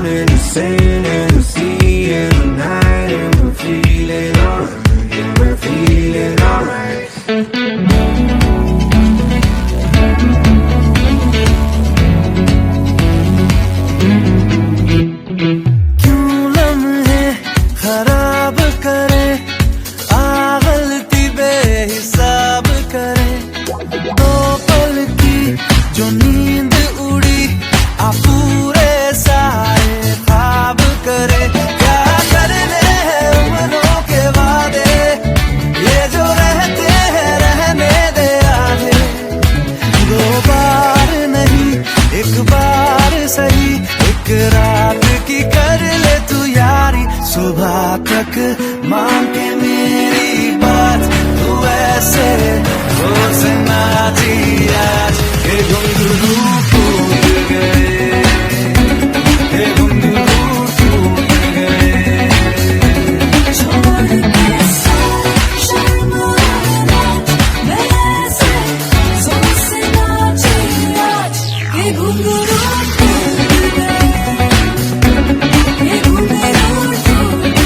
and the sand and the sea and the night, and we're feeling alright, yeah, we're feeling alright. क्यों लम्हे खराब करे, गलती बेहिसाब करे, दो पल की जो नींद उड़ी आ पूरे सारे ख्वाब करे। क्या करने हैं उम्रों के वादे, ये जो रहते हैं रहने दे आधे। दो बार नहीं एक बार सही, एक रात की कर ले तू यारी, सुबह तक मान के मेरी बात, तू ऐसे रोज नाची आज। ये घुंघरू टूट गए, ये घुंघरू टूट गए। छोड़ के शर्म मैं ऐसे जोर से नाची आज। ये घुंघरू टूट गए, ये घुंघरू टूट गए।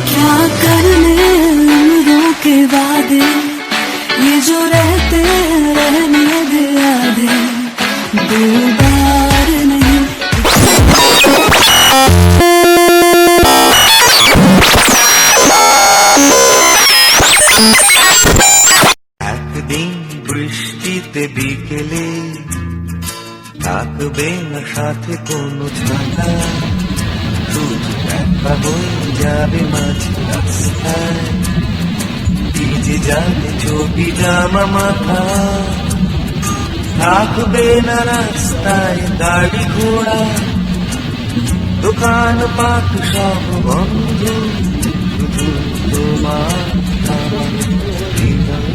क्या करने उम्रों के वादे, ये जो रहते हैं रहने दे आधे। दो बार नहीं একদিন বৃষ্টিতে বিকেলে থাকবে না সাথে কোনো ছাতা, শুধু একা হয়ে যাবে মাঝে রাস্তায়, ভিজে যাবে চোখি জামা মাথা। থাকবে না রাস্তায় গাড়ি ঘোড়া, দোকান পাট সব বন্ধ, শুধু তোমার আমার হৃদয়,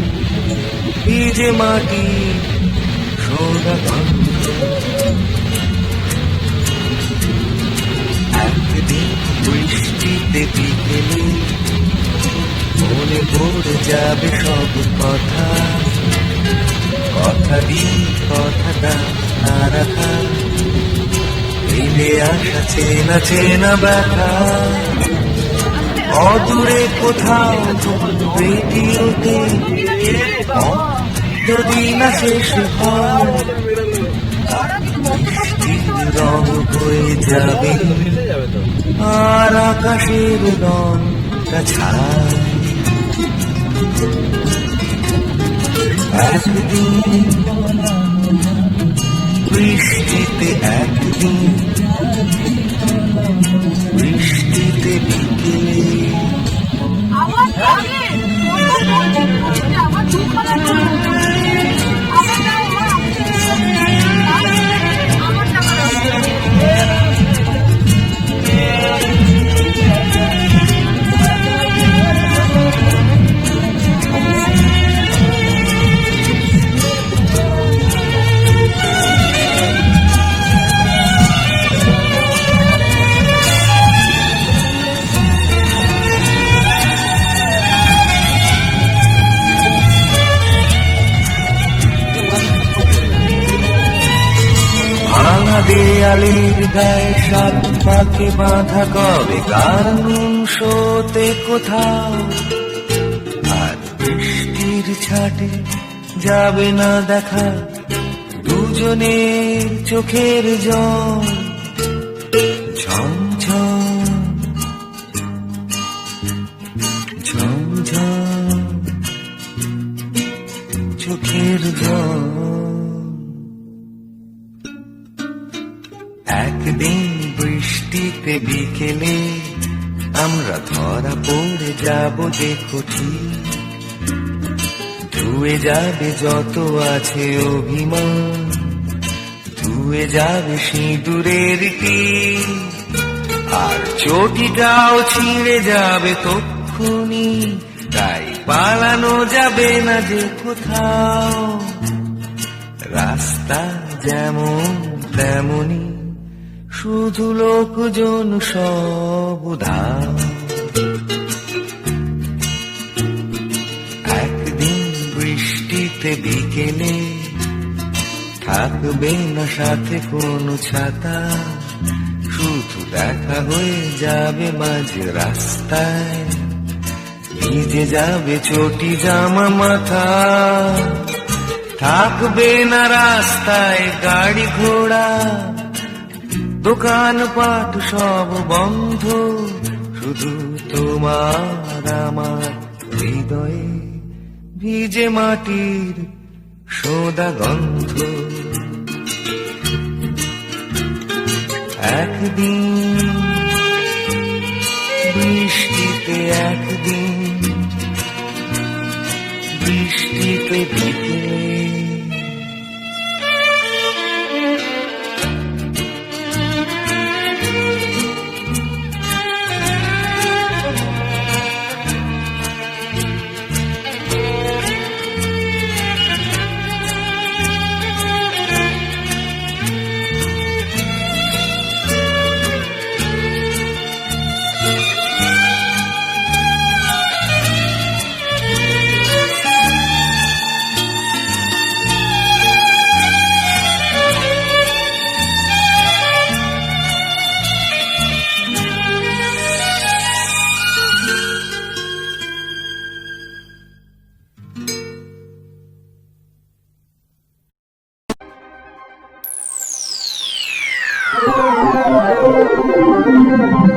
ভিজে মাটি সোনা গন্ধ। একদিন বৃষ্টিতে বিকেলে মনে পড়ে যাবে সব কথা, কথা দিয়ে কথাটা না রাখা, ফিরে আসা চেনা চেনা ব্যথা। অদূরে কোথাও রেডিওতে যদি না শেষ হয়, বৃষ্টির রং হয়ে যাবে আর আকাশের রংটা ছায়। একদিন বৃষ্টিতে, একদিন বৃষ্টিতে বিকেলে দেয়ালের গায়ে সাত পাকে বাঁধা কবে কার শোতে কোথাও, আর বৃষ্টির ছাটে যাবে না দেখা দুজনের চোখের জল। ঝমঝম ঝমঝম চোখের জল। একদিন বৃষ্টিতে বিকেলে আমরা ধরা পড়ে যাব দেখো ঠিক, ধুয়ে যাবে যত আছে অভিমান, ধুয়ে যাবে সিঁদুরের টিপ, আর চটিটাও ছিঁড়ে যাবে তক্ষুনি, তাই পালানো যাবে না যে কোথাও। রাস্তা যেমন তেমনি শুধু লোকজন সব উধার। একদিন বৃষ্টিতে বিকেলে থাকবে না সাথে কোনো ছাতা, শুধু দেখা হয়ে যাবে মাঝ রাস্তায়, ভিজে যাবে চটি জামা মাথা। থাকবে না রাস্তায় গাড়ি ঘোড়া, দোকান পাট সব বন্ধ, শুধু তোমার আমার হৃদয়ে ভিজে মাটির সোদা গন্ধ। একদিন বৃষ্টিতে, একদিন বৃষ্টিতে বিকেলে Thank you.